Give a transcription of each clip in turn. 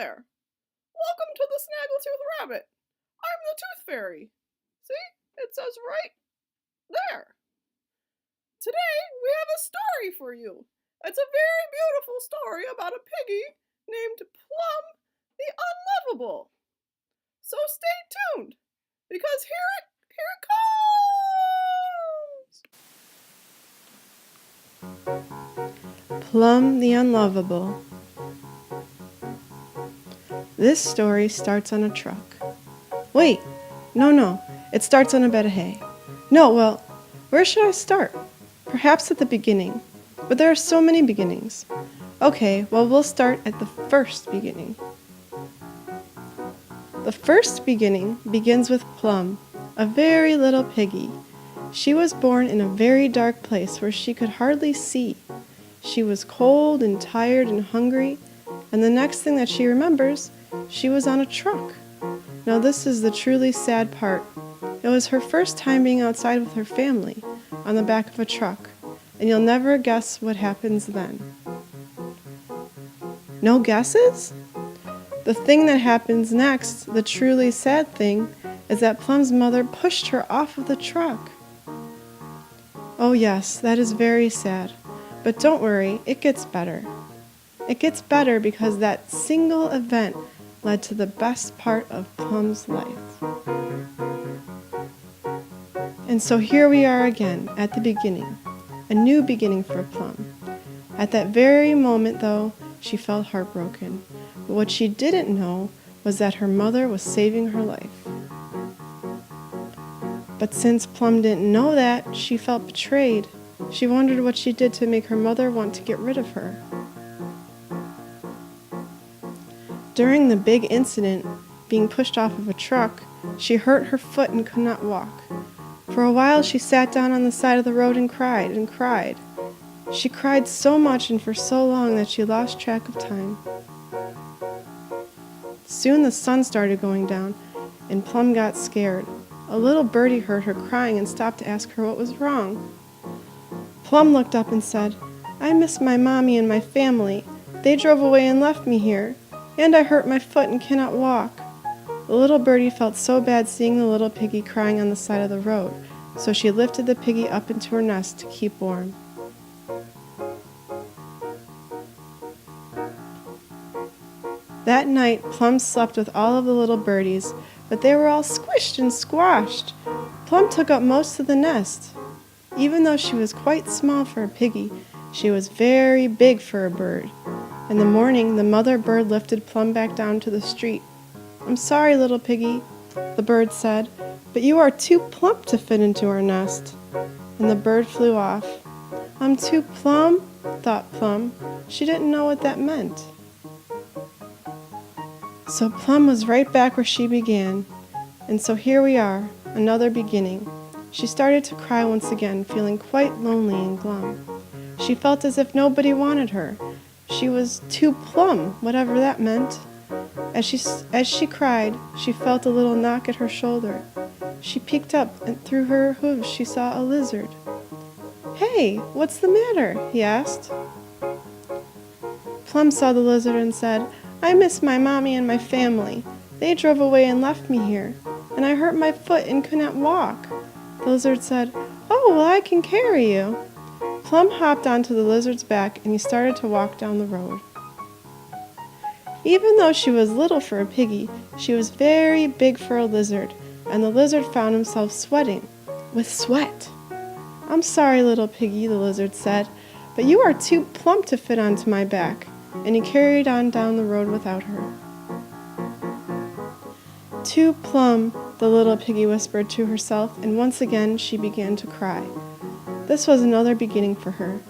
there. Welcome to the Snaggletooth Rabbit. I'm the Tooth Fairy. See? It says right there. Today we have a story for you. It's a very beautiful story about a piggy named Plum the Unlovable. So stay tuned, because here it comes! Plum the Unlovable. This story starts on a truck. Wait, no, it starts on a bed of hay. No, well, where should I start? Perhaps at the beginning, but there are so many beginnings. Okay, well, we'll start at the first beginning. The first beginning begins with Plum, a very little piggy. She was born in a very dark place where she could hardly see. She was cold and tired and hungry, and the next thing that she remembers, she was on a truck. Now this is the truly sad part. It was her first time being outside with her family, on the back of a truck, and you'll never guess what happens then. No guesses? The thing that happens next, the truly sad thing, is that Plum's mother pushed her off of the truck. Oh yes, that is very sad. But don't worry, it gets better. It gets better because that single event led to the best part of Plum's life. And so here we are again, at the beginning, a new beginning for Plum. At that very moment, though, she felt heartbroken. But what she didn't know was that her mother was saving her life. But since Plum didn't know that, she felt betrayed. She wondered what she did to make her mother want to get rid of her. During the big incident, being pushed off of a truck, she hurt her foot and could not walk. For a while she sat down on the side of the road and cried and cried. She cried so much and for so long that she lost track of time. Soon the sun started going down, and Plum got scared. A little birdie heard her crying and stopped to ask her what was wrong. Plum looked up and said, "I miss my mommy and my family. They drove away and left me here, and I hurt my foot and cannot walk." The little birdie felt so bad seeing the little piggy crying on the side of the road, so she lifted the piggy up into her nest to keep warm. That night, Plum slept with all of the little birdies, but they were all squished and squashed. Plum took up most of the nest. Even though she was quite small for a piggy, she was very big for a bird. In the morning, the mother bird lifted Plum back down to the street. "I'm sorry, little piggy," the bird said, "but you are too plump to fit into our nest." And the bird flew off. "I'm too plump," thought Plum. She didn't know what that meant. So Plum was right back where she began. And so here we are, another beginning. She started to cry once again, feeling quite lonely and glum. She felt as if nobody wanted her. She was too plum, whatever that meant. As she cried, she felt a little knock at her shoulder. She peeked up, and through her hooves she saw a lizard. "Hey, what's the matter?" he asked. Plum saw the lizard and said, "I miss my mommy and my family. They drove away and left me here, and I hurt my foot and could not walk." The lizard said, "Oh, well, I can carry you." Plum hopped onto the lizard's back and he started to walk down the road. Even though she was little for a piggy, she was very big for a lizard, and the lizard found himself sweating with sweat. "I'm sorry, little piggy," the lizard said, "but you are too plump to fit onto my back." And he carried on down the road without her. "Too plum," the little piggy whispered to herself, and once again she began to cry. This was another beginning for her.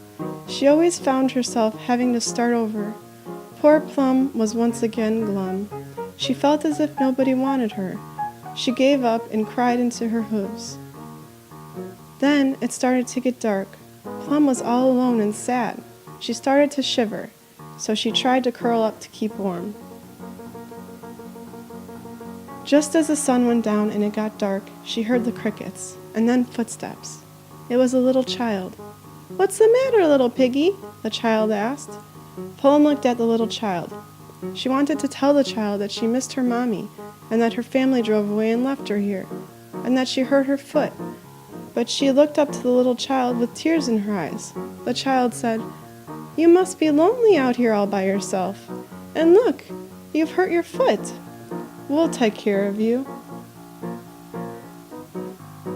She always found herself having to start over. Poor Plum was once again glum. She felt as if nobody wanted her. She gave up and cried into her hooves. Then it started to get dark. Plum was all alone and sad. She started to shiver, so she tried to curl up to keep warm. Just as the sun went down and it got dark, she heard the crickets, and then footsteps. It was a little child. "What's the matter, little piggy?" the child asked. Plum looked at the little child. She wanted to tell the child that she missed her mommy, and that her family drove away and left her here, and that she hurt her foot. But she looked up to the little child with tears in her eyes. The child said, "You must be lonely out here all by yourself. And look, you've hurt your foot. We'll take care of you."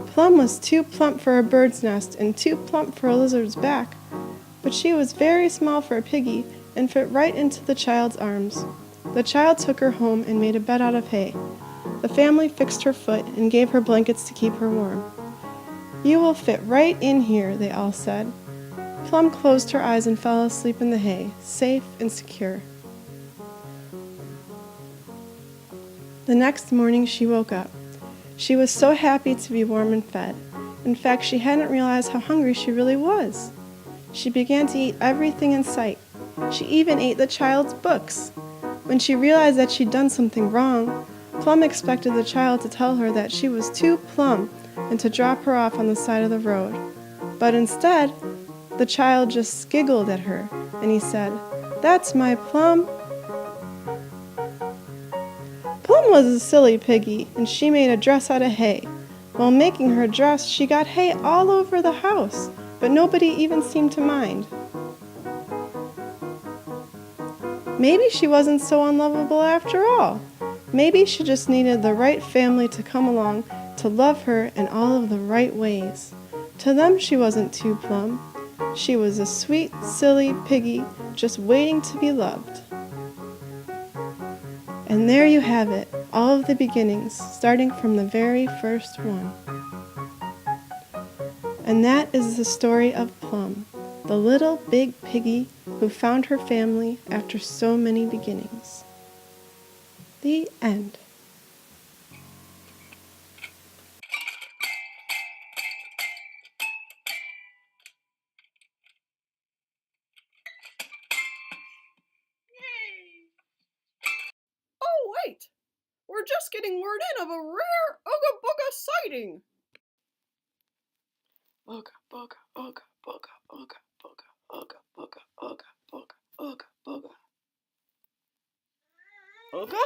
Plum was too plump for a bird's nest and too plump for a lizard's back, but she was very small for a piggy and fit right into the child's arms. The child took her home and made a bed out of hay. The family fixed her foot and gave her blankets to keep her warm. "You will fit right in here," they all said. Plum closed her eyes and fell asleep in the hay, safe and secure. The next morning she woke up. She was so happy to be warm and fed. In fact, she hadn't realized how hungry she really was. She began to eat everything in sight. She even ate the child's books. When she realized that she'd done something wrong, Plum expected the child to tell her that she was too plump and to drop her off on the side of the road. But instead, the child just giggled at her, and he said, "That's my Plum." Plum was a silly piggy, and she made a dress out of hay. While making her dress, she got hay all over the house, but nobody even seemed to mind. Maybe she wasn't so unlovable after all. Maybe she just needed the right family to come along to love her in all of the right ways. To them, she wasn't too plum. She was a sweet, silly piggy just waiting to be loved. And there you have it, all of the beginnings, starting from the very first one. And that is the story of Plum, the little big piggy who found her family after so many beginnings. The end. Oh, wait! We're just getting word in of a rare Ooga Booga sighting! Ooga Booga, Ooga Booga, Ooga Booga, Ooga Booga, Ooga Booga, Ooga Booga. Ooga?